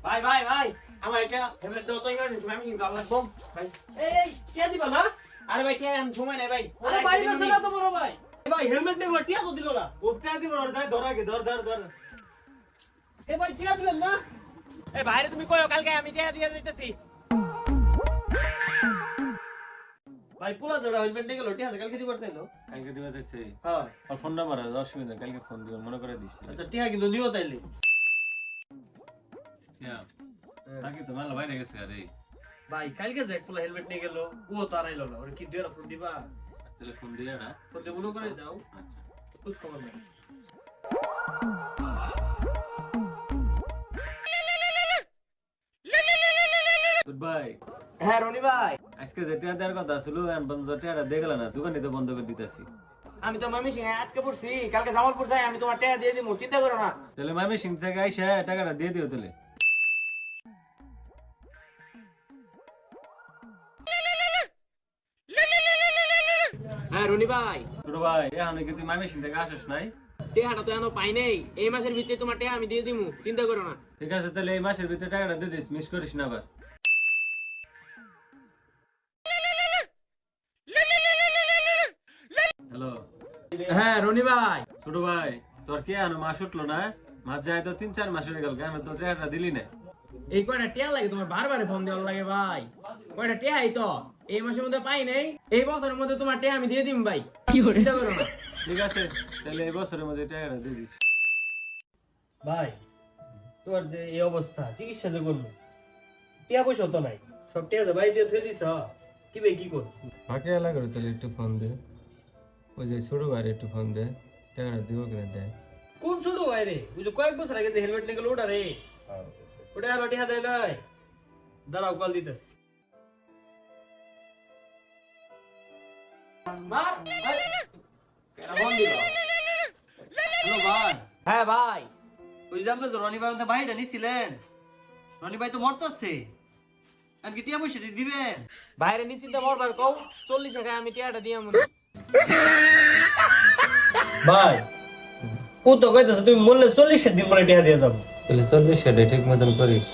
ভাই ভাই ভাই আমার এটা হেলমেট দাও তো ইমার্জেন্সি আমি কিন্তু আল্লাহ বম ভাই এই কে দিবা না? আরে ভাই কে আমি সময় নাই ভাই আরে ভাই না সেটা তো বড় ভাই। ভাই হেলমেট নেগুলো টিয়া তো দিল না। উপটা দিব ধর আগে ধর এ ভাই টিয়া দিবেন না? এই ভাইরে তুমি কইও কালকে আমি টাকা দিয়ে দিতেছি ভাই পোলা জোড়া হেলমেট নেগুলো টিয়া কালকে দিবার চাইলো। কালকে দিবা যাচ্ছে হ্যাঁ আর ফোন নাম্বার আছে অসুবিধা কালকে ফোন দিবেন মনে করে দিস আচ্ছা টিয়া কিন্তু নিও তাইলে। সিয়াম বাকি তো মাল বাইরে গেছে আরে ভাই কালকে যে পোলা হেলমেট নিয়ে গেল ও তো আর আইলো না। ওরে কি দুইটা ফোন দিবা? তাহলে ফোন দিয়ে না ফোন দিয়ে মনে করে দাও। আচ্ছা খোঁজ খবর নাই। গুড বাই হ্যাঁ রনি ভাই আজকে যে টিয়া দেওয়ার কথা ছিল এখন বন্ধ টিয়াটা দেখলা না দোকানে তো বন্ধ করে দিতেছি আমি তো মামি সিং আটকে পড়ছি কালকে জামালপুর যাই আমি তোমার টাকা দিয়ে দিমু চিন্তা করো না তাহলে মামি সিং থেকে আইসা টাকাটা দিয়ে দিও তাহলে হ্যাঁ রনি ভাই ছোট ভাই এখন কি তুই মামি সিং থেকে আসিস নাই টাকাটা তো এখনো পাই নাই এই মাসের ভিতরে তোমার টাকা আমি দিয়ে দিমু চিন্তা করো না ঠিক আছে তাহলে এই মাসের ভিতরে টাকাটা দিয়ে দিস মিস করিস না আবার হ্যালো হ্যাঁ রনি ভাই ছোট ভাই তোর কি আনো মাস উঠলো না মাস যায় তো 3-4 মাস হয়ে গেল কেন তো টাকাটা দিলি না এই কয়টা টিয়া লাগে তোমার বারবার ফোন দেওয়ার লাগে ভাই কয়টা টিয়াই তো এই মাসের মধ্যে পাই নাই এই বছরের মধ্যে তোমার টিয়া আমি দিয়ে দিম ভাই চিন্তা করো না ঠিক আছে তাহলে এই বছরের মধ্যে টাকাটা দিয়ে দিস ভাই তোমার যে এই অবস্থা চিকিৎসা যে করবো টিয়া পয়সা তো নাই। সব টিয়া যে ভাই দিয়ে থই দিছ কি ভাই কি করবো? ফাঁকে এলা করে তাহলে একটু ফোন দে ওই যে ছোট ভাই একটু ফোন দে টাকাটা দিব কিনা দেয় কোন ছোট ভাই রে? ওই যে কয়েক বছর আগে যে হেলমেট নিয়ে গেল ওটা রে? ওটা আর টিয়া দেয় নাই। দাঁড়াও কল দিতেছি। মার ফোন দিল। হ্যালো ভাই, হ্যাঁ ভাই ওই যে আপনার যে রনি ভাই ভাইটা নিছিলেন, রনি ভাই তো মরতাছে। আর কি টিয়া পয়সা দিবেন? বাইরে নিশ্চিন্তে মরবার কও 40 টাকা আমি টিয়াটা দিয়ে আমু ভাই ও তো কইতাছে তুমি মরলে 40 দিন পরে টিয়া দিয়ে যাবো। তাহলে 40 ঠিক মতন করিস